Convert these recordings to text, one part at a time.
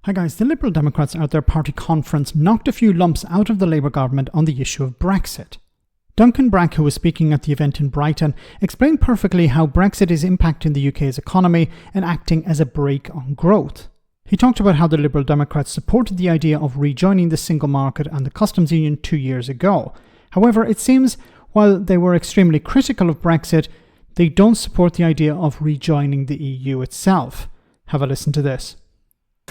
Hi guys, the Liberal Democrats at their party conference knocked a few lumps out of the Labour government on the issue of Brexit. Duncan Bragg, who was speaking at the event in Brighton, explained perfectly how Brexit is impacting the UK's economy and acting as a brake on growth. He talked about how the Liberal Democrats supported the idea of rejoining the single market and the customs union 2 years ago. However, it seems while they were extremely critical of Brexit, they don't support the idea of rejoining the EU itself. Have a listen to this.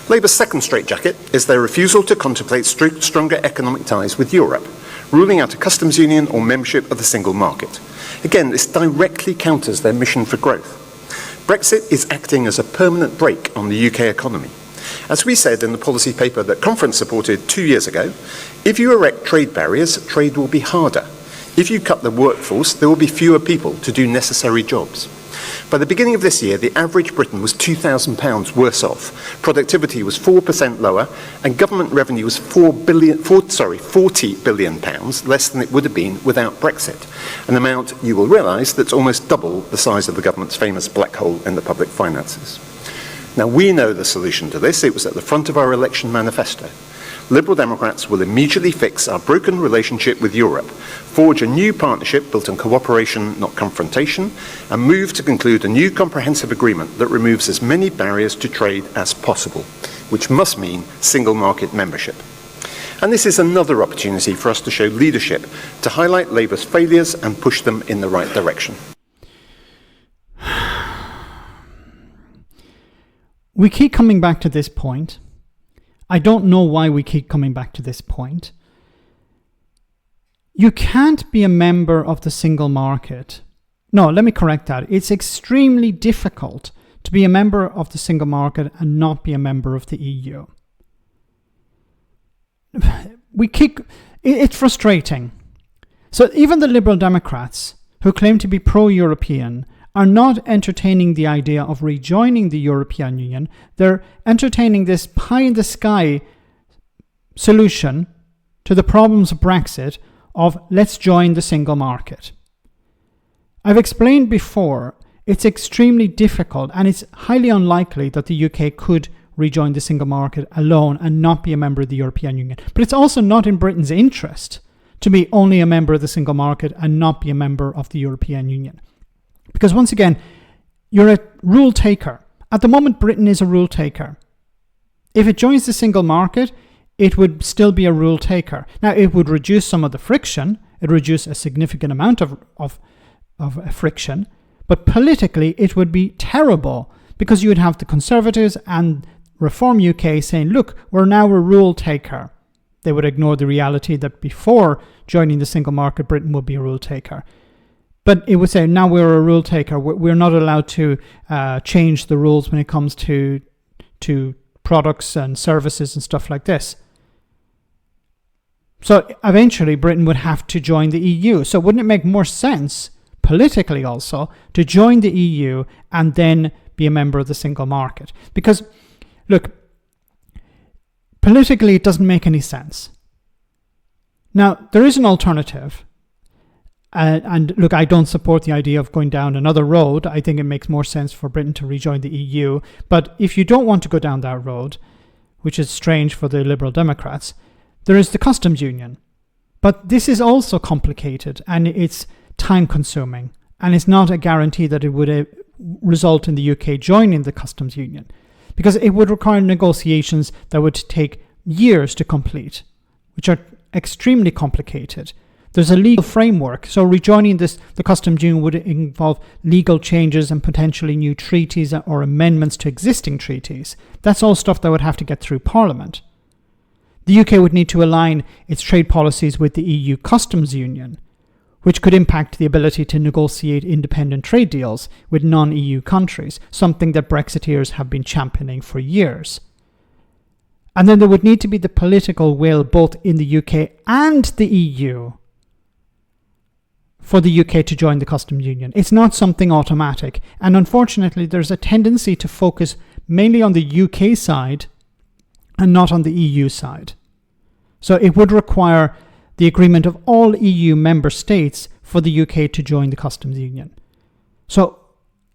Labour's second straitjacket is their refusal to contemplate stronger economic ties with Europe, ruling out a customs union or membership of the single market. Again, this directly counters their mission for growth. Brexit is acting as a permanent brake on the UK economy. As we said in the policy paper that Conference supported 2 years ago, if you erect trade barriers, trade will be harder. If you cut the workforce, there will be fewer people to do necessary jobs. By the beginning of this year, the average Briton was £2,000 worse off, productivity was 4% lower, and government revenue was £40 billion less than it would have been without Brexit, an amount, you will realise, that's almost double the size of the government's famous black hole in the public finances. Now, we know the solution to this. It was at the front of our election manifesto. Liberal Democrats will immediately fix our broken relationship with Europe, forge a new partnership built on cooperation, not confrontation, and move to conclude a new comprehensive agreement that removes as many barriers to trade as possible, which must mean single market membership. And this is another opportunity for us to show leadership, to highlight Labour's failures and push them in the right direction. We keep coming back to this point. I don't know why we keep coming back to this point. You can't be a member of the single market. No, let me correct that. It's extremely difficult to be a member of the single market and not be a member of the EU. It's frustrating. So even the Liberal Democrats, who claim to be pro-European, are not entertaining the idea of rejoining the European Union. They're entertaining this pie-in-the-sky solution to the problems of Brexit of let's join the single market. I've explained before, it's extremely difficult and it's highly unlikely that the UK could rejoin the single market alone and not be a member of the European Union. But it's also not in Britain's interest to be only a member of the single market and not be a member of the European Union. Because once again, you're a rule taker. At the moment, Britain is a rule taker. If it joins the single market, it would still be a rule taker. Now, it would reduce some of the friction. It would reduce a significant amount of friction. But politically, it would be terrible because you would have the Conservatives and Reform UK saying, look, we're now a rule taker. They would ignore the reality that before joining the single market, Britain would be a rule taker. But it would say, now we're a rule taker. We're not allowed to change the rules when it comes to products and services and stuff like this. So eventually Britain would have to join the EU. So wouldn't it make more sense, politically also, to join the EU and then be a member of the single market? Because, look, politically it doesn't make any sense. Now, there is an alternative. And look, I don't support the idea of going down another road. I think it makes more sense for Britain to rejoin the EU. But if you don't want to go down that road, which is strange for the Liberal Democrats, there is the customs union. But this is also complicated and it's time consuming. And it's not a guarantee that it would result in the UK joining the customs union, because it would require negotiations that would take years to complete, which are extremely complicated. There's a legal framework, so rejoining the customs union would involve legal changes and potentially new treaties or amendments to existing treaties. That's all stuff that would have to get through Parliament. The UK would need to align its trade policies with the EU customs union, which could impact the ability to negotiate independent trade deals with non-EU countries, something that Brexiteers have been championing for years. And then there would need to be the political will both in the UK and the EU for the UK to join the customs union. It's not something automatic. And unfortunately, there's a tendency to focus mainly on the UK side and not on the EU side. So it would require the agreement of all EU member states for the UK to join the customs union. So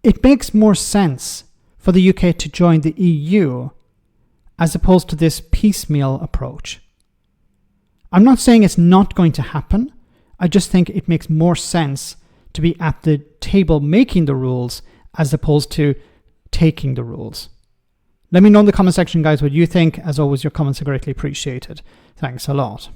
it makes more sense for the UK to join the EU as opposed to this piecemeal approach. I'm not saying it's not going to happen. I just think it makes more sense to be at the table making the rules as opposed to taking the rules. Let me know in the comment section, guys, what you think. As always, your comments are greatly appreciated. Thanks a lot.